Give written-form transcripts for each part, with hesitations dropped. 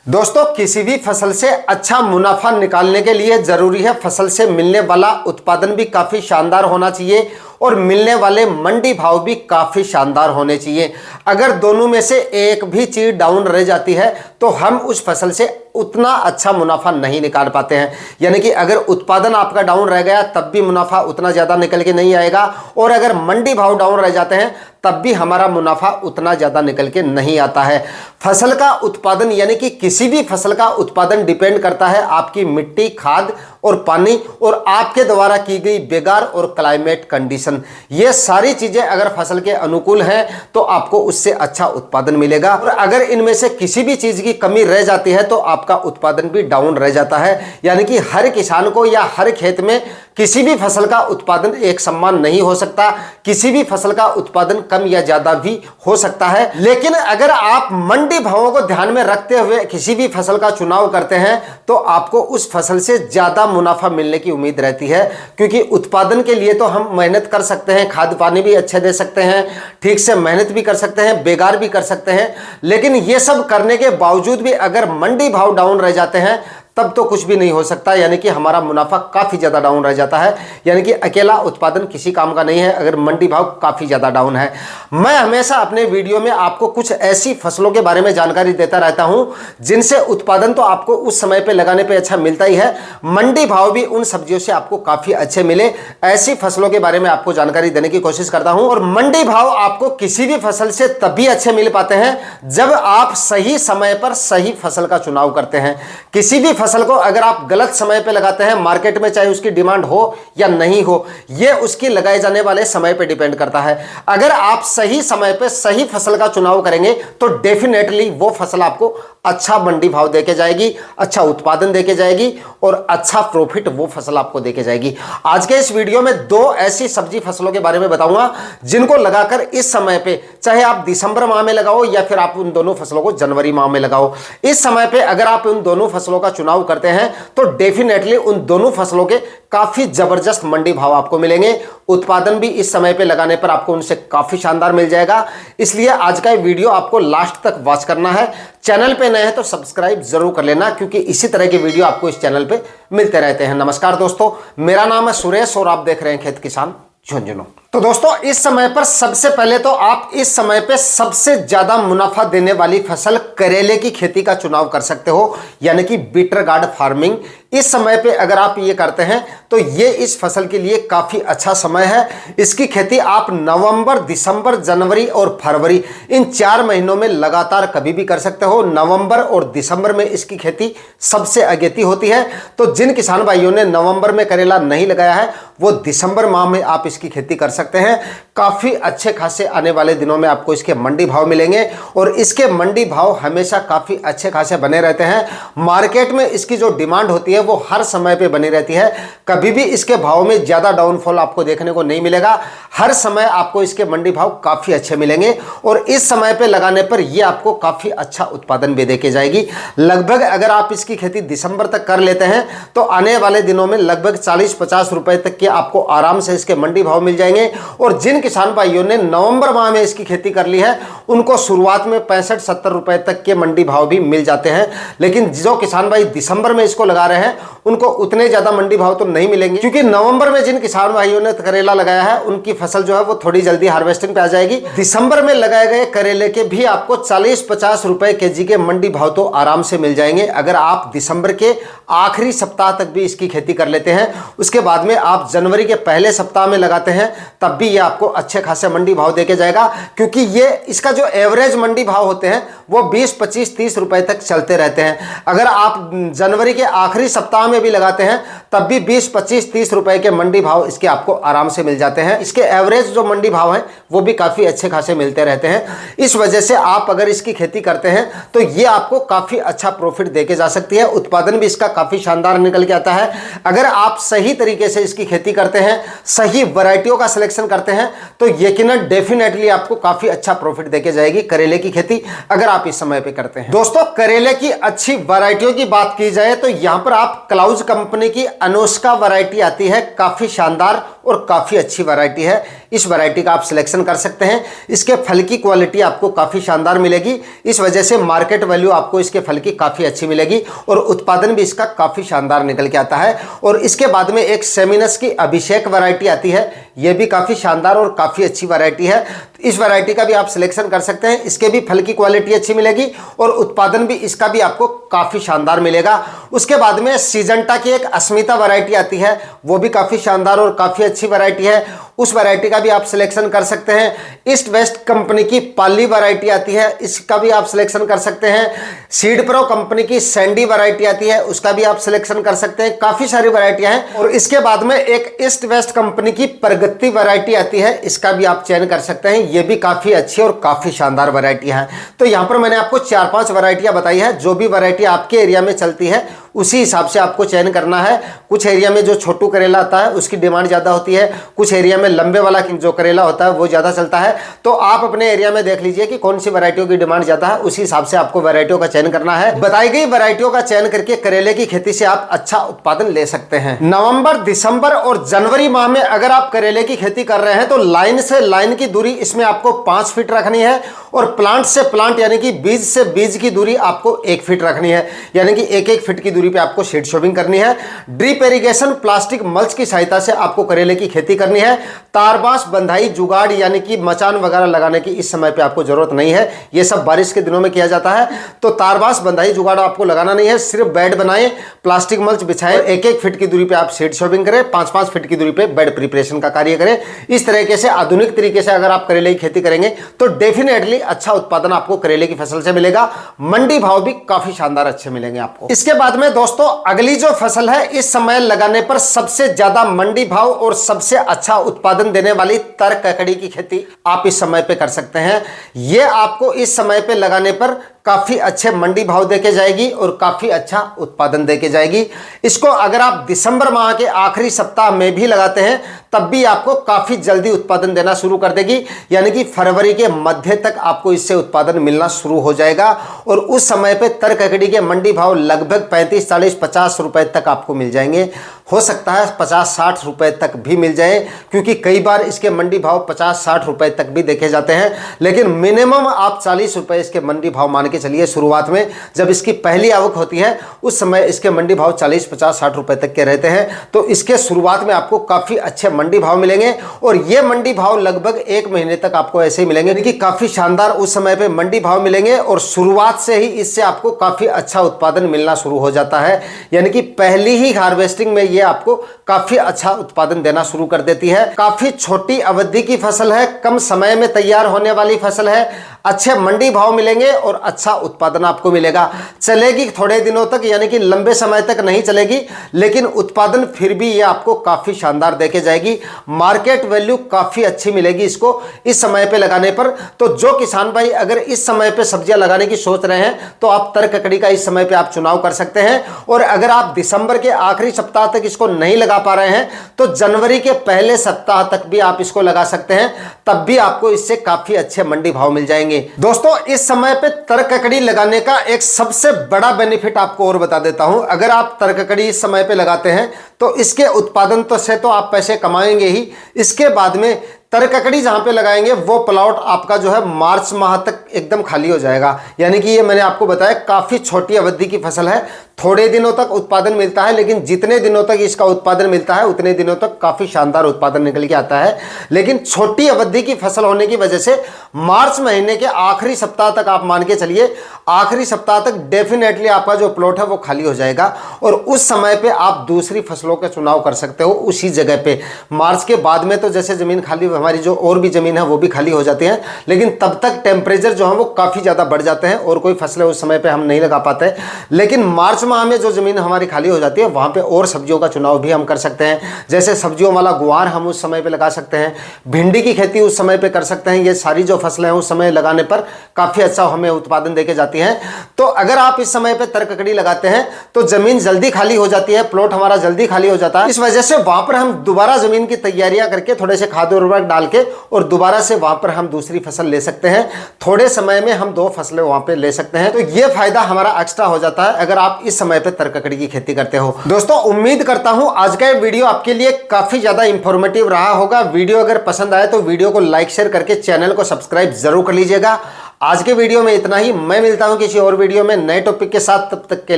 दोस्तों, किसी भी फसल से अच्छा मुनाफा निकालने के लिए जरूरी है फसल से मिलने वाला उत्पादन भी काफी शानदार होना चाहिए और मिलने वाले मंडी भाव भी काफी शानदार होने चाहिए। अगर दोनों में से एक भी चीज डाउन रह जाती है तो हम उस फसल से उतना अच्छा मुनाफा नहीं निकाल पाते हैं। यानी कि अगर उत्पादन आपका डाउन रह गया तब भी मुनाफा उतना ज्यादा निकल के नहीं आएगा, और अगर मंडी भाव डाउन रह जाते हैं तब भी हमारा मुनाफा उतना ज्यादा निकल के नहीं आता है। फसल का उत्पादन यानी कि किसी भी फसल का उत्पादन डिपेंड करता है आपकी मिट्टी, खाद और पानी और आपके द्वारा की गई बेगार और क्लाइमेट कंडीशन। ये सारी चीजें अगर फसल के अनुकूल हैं तो आपको उससे अच्छा उत्पादन मिलेगा, और अगर इनमें से किसी भी चीज की कमी रह जाती है तो आपका उत्पादन भी डाउन रह जाता है। यानी कि हर किसान को या हर खेत में किसी भी फसल का उत्पादन एक समान नहीं हो सकता, किसी भी फसल का उत्पादन कम या ज्यादा भी हो सकता है। लेकिन अगर आप मंडी भावों को ध्यान में रखते हुए किसी भी फसल का चुनाव करते हैं तो आपको उस फसल से ज्यादा मुनाफा मिलने की उम्मीद रहती है, क्योंकि उत्पादन के लिए तो हम मेहनत कर सकते हैं, खाद पानी भी अच्छे दे सकते हैं, ठीक से मेहनत भी कर सकते हैं, बेगार भी कर सकते हैं, लेकिन ये सब करने के बावजूद भी अगर मंडी भाव डाउन रह जाते हैं तब तो कुछ भी नहीं हो सकता। यानी कि हमारा मुनाफा काफी ज्यादा डाउन रह जाता है। यानी कि अकेला उत्पादन किसी काम का नहीं है अगर मंडी भाव काफी ज्यादा डाउन है। मैं हमेशा अपने वीडियो में आपको कुछ ऐसी फसलों के बारे में जानकारी देता रहता हूं जिनसे उत्पादन तो आपको उस समय पे लगाने पे अच्छा मिलता ही है, मंडी भाव भी उन सब्जियों से आपको काफी अच्छे मिले, ऐसी फसलों के बारे में आपको जानकारी देने की कोशिश करता हूं। और मंडी भाव आपको किसी भी फसल से तभी अच्छे मिल पाते हैं जब आप सही समय पर सही फसल का चुनाव करते हैं। किसी भी फसल को अगर आप गलत समय पे लगाते हैं मार्केट में, चाहे उसकी डिमांड हो या नहीं हो, यह उसकी लगाए जाने वाले समय पे डिपेंड करता है। अगर आप सही समय पे सही फसल का चुनाव करेंगे तो डेफिनेटली वो फसल आपको अच्छा मंडी भाव देके जाएगी, अच्छा उत्पादन देके जाएगी और अच्छा प्रॉफिट वो फसल आपको देके जाएगी। आज के इस वीडियो में दो ऐसी सब्जी फसलों के बारे में बताऊंगा जिनको लगाकर इस समय पे, चाहे आप दिसंबर माह में लगाओ या फिर आप उन दोनों फसलों को जनवरी माह में लगाओ, इस समय पे अगर आप उन दोनों फसलों का चुनाव करते हैं तो डेफिनेटली उन दोनों फसलों के काफी जबरदस्त मंडी भाव आपको मिलेंगे। उत्पादन भी इस समय पे लगाने पर आपको उनसे काफी शानदार मिल जाएगा। इसलिए आज का ये वीडियो आपको लास्ट तक वॉच करना है। चैनल पे नए हैं तो सब्सक्राइब जरूर कर लेना, क्योंकि इसी तरह के वीडियो आपको इस चैनल पे मिलते रहते हैं। नमस्कार दोस्तों, मेरा नाम है सुरेश और आप देख रहे हैं खेत किसान झुंझुनू। तो दोस्तों, इस समय पर सबसे पहले तो आप इस समय पे सबसे ज्यादा मुनाफा देने वाली फसल करेले की खेती का चुनाव कर सकते हो, यानी कि बिटर गार्ड फार्मिंग। इस समय पे अगर आप ये करते हैं तो ये इस फसल के लिए काफी अच्छा समय है। इसकी खेती आप नवंबर, दिसंबर, जनवरी और फरवरी इन 4 महीनों में लगातार कभी भी कर सकते हो। नवंबर और दिसंबर में इसकी खेती सबसे अगेती होती है। तो जिन किसान भाइयों ने नवंबर में करेला नहीं लगाया है वो दिसंबर माह में आप इसकी खेती कर सकते हैं। काफी अच्छे खासे आने वाले दिनों में आपको इसके मंडी भाव मिलेंगे और इसके मंडी भाव हमेशा काफी अच्छे खासे बने रहते हैं। मार्केट में इसकी जो डिमांड होती है वो हर समय पे बनी रहती है। कभी भी इसके भाव में ज्यादा डाउनफॉल आपको देखने को नहीं मिलेगा। हर समय आपको इसके मंडी भाव काफी अच्छे मिलेंगे और इस समय पे लगाने पर ये आपको काफी अच्छा उत्पादन भी देके जाएगी। लगभग अगर आप इसकी खेती दिसंबर तक कर लेते हैं तो आने वाले दिनों में लगभग 40-50 रुपए तक के आपको आराम से इसके मंडी भाव मिल जाएंगे। और जिन किसान भाइयों ने नवंबर माह में इसकी खेती कर ली है उनको शुरुआत में 65-70 रुपए तक के मंडी भाव भी मिल जाते हैं। लेकिन जो किसान भाई दिसंबर में इसको लगा रहे हैं उनको उतने ज्यादा मंडी भाव तो नहीं मिलेंगे, क्योंकि नवंबर में जिन किसान भाइयों ने करेला लगाया है उनकी फसल जो है वो थोड़ी जल्दी हार्वेस्टिंग पे आ जाएगी। दिसंबर में लगाए गए करेले के भी आपको 40-50 रुपए केजी के मंडी भाव तो आराम से मिल जाएंगे अगर आप दिसंबर के आखिरी सप्ताह तक भी इसकी खेती कर लेते हैं। उसके बाद में आप जनवरी के पहले सप्ताह में लगाते हैं तब भी ये आपको अच्छे खासे मंडी भाव देके जाएगा, क्योंकि ये इसका जो एवरेज मंडी भाव होते हैं वो 20, 25, 30 रुपए तक चलते रहते हैं। अगर आप जनवरी के आखिरी सप्ताह में भी लगाते हैं तब भी 20, 25, 30 रुपए के मंडी भाव इसके आपको आराम से मिल जाते हैं। इसके एवरेज जो मंडी भाव है वो भी काफी अच्छे खासे मिलते रहते हैं। इस वजह से आप अगर इसकी खेती करते हैं तो ये आपको काफी अच्छा प्रॉफिट देके जा सकती है। उत्पादन भी इसका काफी शानदार निकल के आता है। अगर आप सही तरीके से इसकी खेती करते हैं, सही वैरायटियों का सिलेक्शन करते हैं तो यकीनन डेफिनेटली आपको काफी अच्छा प्रॉफिट देके जाएगी करेले की खेती, अगर आप इस समय पे करते हैं। दोस्तों, करेले की अच्छी वैरायटियों की बात की जाए तो यहां पर आप क्लाउज कंपनी की अनुष्का वैरायटी आती है, काफी शानदार और काफ़ी अच्छी वैरायटी है। इस वैरायटी का आप सिलेक्शन कर सकते हैं। इसके फल की क्वालिटी आपको काफ़ी शानदार मिलेगी, इस वजह से मार्केट वैल्यू आपको इसके फल की काफ़ी अच्छी मिलेगी और उत्पादन भी इसका काफ़ी शानदार निकल के आता है। और इसके बाद में एक सेमिनस की अभिषेक वैरायटी आती है, यह भी काफ़ी शानदार और काफ़ी अच्छी वैरायटी है। इस वैरायटी का भी आप सिलेक्शन कर सकते हैं। इसके भी फल की क्वालिटी अच्छी मिलेगी और उत्पादन भी इसका भी आपको काफ़ी शानदार मिलेगा। उसके बाद में सीजंटा की एक अस्मिता वैरायटी आती है, वो भी काफ़ी शानदार और काफ़ी अच्छी वैरायटी है, उस वैरायटी का भी आप सिलेक्शन कर सकते हैं। ईस्ट वेस्ट कंपनी की पाली वैरायटी आती है, इसका भी आप सिलेक्शन कर सकते हैं। सीड प्रो कंपनी की सैंडी वैरायटी आती है, उसका भी आप सिलेक्शन कर सकते हैं। काफ़ी सारी वैरायटियां हैं। और इसके बाद में एक ईस्ट वेस्ट कंपनी की प्रगति वैरायटी आती है, इसका भी आप चयन कर सकते हैं। ये भी काफ़ी अच्छी और काफ़ी शानदार वैरायटियां हैं। तो यहाँ पर मैंने आपको 4-5 वैरायटियां बताई है। जो भी वैरायटी आपके एरिया में चलती है उसी हिसाब से आपको चयन करना है। कुछ एरिया में जो छोटू करेला आता है उसकी डिमांड ज़्यादा होती है, कुछ एरिया में लंबे वाला जो करेला होता है वो ज़्यादा चलता है। तो आप अपने एरिया में देख लीजिए कि कौन सी वैरायटियों की डिमांड ज़्यादा है, उसी हिसाब से आपको वैरायटियों का चयन करना है। बताई गई वैरायटियों का चयन करके करेले की खेती से आप अच्छा उत्पादन ले सकते हैं। नवंबर, दिसंबर और जनवरी माह में अगर आप करेले की खेती कर रहे हैं तो लाइन से लाइन की दूरी इसमें आपको 5 फीट रखनी है और प्लांट से प्लांट यानी कि बीज से बीज की दूरी आपको 1 फीट रखनी है, यानी कि 1-1 फीट की दूरी पे आपको सीड शोविंग करनी है। ड्रिप इरिगेशन प्लास्टिक मल्च की सहायता से आपको करेले की खेती करनी है। तारबास, बंधाई, जुगाड़ यानी कि मचान वगैरह लगाने की इस समय पे आपको जरूरत नहीं है, ये सब बारिश के दिनों में किया जाता है। तो तारबास, बंधाई, जुगाड़ आपको लगाना नहीं है, सिर्फ बेड बनाएं, प्लास्टिक मल्च बिछाएं, 1-1 फीट की दूरी पे आप सीड शोविंग करें, 5-5 फीट की दूरी पे बेड प्रिपरेशन का कार्य करें। इस तरीके से आधुनिक तरीके से अगर आप करेले की खेती करेंगे तो डेफिनेटली अच्छा उत्पादन आपको करेले की फसल से मिलेगा। मंडी भाव भी काफी शानदार अच्छे मिलेंगे आपको। इसके बाद में दोस्तों अगली जो फसल है, इस समय लगाने पर सबसे ज्यादा मंडी भाव और सबसे अच्छा उत्पादन देने वाली तर ककड़ी की खेती आप इस समय पे कर सकते हैं। यह आपको इस समय पे लगाने पर काफी अच्छे मंडी भाव देके जाएगी और काफी अच्छा उत्पादन देके जाएगी। इसको अगर आप दिसंबर माह के आखिरी सप्ताह में भी लगाते हैं तब भी आपको काफी जल्दी उत्पादन देना शुरू कर देगी, यानी कि फरवरी के मध्य तक आपको इससे उत्पादन मिलना शुरू हो जाएगा। और उस समय पे तर ककड़ी के मंडी भाव लगभग 35, 40, 50 रुपए तक आपको मिल जाएंगे। हो सकता है 50-60 रुपए तक भी मिल जाए, क्योंकि कई बार इसके मंडी भाव 50-60 रुपए तक भी देखे जाते हैं, लेकिन मिनिमम आप 40 रुपए इसके मंडी भाव मान के चलिए। शुरुआत में जब इसकी पहली आवक होती है उस समय इसके मंडी भाव 40, 50, 60 रुपए तक के रहते हैं। तो इसके शुरुआत में आपको काफी अच्छे मंडी भाव मिलेंगे और ये मंडी भाव लगभग 1 महीने तक आपको ऐसे ही मिलेंगे, कि काफी शानदार उस समय पे मंडी भाव मिलेंगे और शुरुआत से ही इससे आपको काफी अच्छा उत्पादन मिलना शुरू हो जाता है, यानी कि पहली ही हार्वेस्टिंग में ये आपको काफी अच्छा उत्पादन देना शुरू कर देती है। काफी छोटी अवधि की फसल है, कम समय में तैयार होने वाली फसल है, अच्छे मंडी भाव मिलेंगे और अच्छा उत्पादन आपको मिलेगा। चलेगी थोड़े दिनों तक, यानी कि लंबे समय तक नहीं चलेगी, लेकिन उत्पादन फिर भी ये आपको काफी शानदार देके जाएगी। मार्केट वैल्यू काफी अच्छी मिलेगी इसको इस समय पे लगाने पर। तो जो किसान भाई अगर इस समय पे सब्जियां लगाने की सोच रहे हैं तो आप तर ककड़ी का इस समय पे आप चुनाव कर सकते हैं। और अगर आप दिसंबर के आखिरी सप्ताह तक इसको नहीं लगा पा रहे हैं तो जनवरी के पहले सप्ताह तक भी आप इसको लगा सकते हैं, तब भी आपको इससे काफी अच्छे मंडी भाव मिल जाएंगे। दोस्तों इस समय पे तर ककड़ी लगाने का एक सबसे बड़ा बेनिफिट आपको और बता देता हूं। अगर आप तर ककड़ी इस समय पे लगाते हैं तो इसके उत्पादन तो से तो आप पैसे कमाएंगे ही, इसके बाद में तर ककड़ी जहां पे लगाएंगे वो प्लॉट आपका जो है मार्च माह तक एकदम खाली हो जाएगा। यानी कि ये मैंने आपको बताया काफी छोटी अवधि की फसल है, थोड़े दिनों तक उत्पादन मिलता है, लेकिन जितने दिनों तक इसका उत्पादन मिलता है उतने दिनों तक काफी शानदार उत्पादन निकल के आता है। लेकिन छोटी अवधि की फसल होने की वजह से मार्च महीने के आखिरी सप्ताह तक आप मान के चलिए, आखिरी सप्ताह तक डेफिनेटली आपका जो प्लॉट है वो खाली हो जाएगा और उस समय पे आप दूसरी फसलों का चुनाव कर सकते हो उसी जगह पे। मार्च के बाद में तो जैसे जमीन खाली, हमारी जो और भी जमीन है वो भी खाली हो जाती है, लेकिन तब तक टेम्परेचर जो है वो काफी ज्यादा बढ़ जाते हैं और कोई फसलें उस समय पे हम नहीं लगा पाते। लेकिन मार्च माह में जो जमीन हमारी खाली हो जाती है वहां पे और सब्जियों का चुनाव भी हम कर सकते हैं। जैसे सब्जियों वाला गुआर हम उस समय पे लगा सकते हैं, भिंडी की खेती उस समय पे कर सकते हैं। ये सारी जो फसलें हैं उस समय लगाने पर काफी अच्छा हमें उत्पादन देके जाती हैं। तो अगर आप इस समय पे तर ककड़ी लगाते हैं तो जमीन जल्दी खाली हो जाती है, प्लॉट हमारा जल्दी खाली हो जाता है। इस वजह से वहां पर हम दोबारा जमीन की तैयारियां करके थोड़े से खाद उर्वरक डाल के और दोबारा से वहां पर हम दूसरी फसल ले सकते हैं। थोड़े समय में हम 2 फसलें वहां पे ले सकते हैं। तो ये फायदा हमारा एक्स्ट्रा हो जाता है अगर आप इस समय पे तरककड़ी की खेती करते हो। दोस्तों उम्मीद करता हूं आज का ये वीडियो आपके लिए काफी ज्यादा इंफॉर्मेटिव रहा होगा। वीडियो अगर पसंद आए तो वीडियो को लाइक शेयर करके चैनल को सब्सक्राइब जरूर कर लीजिएगा। आज के वीडियो में इतना ही। मैं मिलता हूं किसी और वीडियो में नए टॉपिक के साथ। तब तक के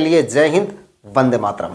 लिए जय हिंद, वंदे मातरम।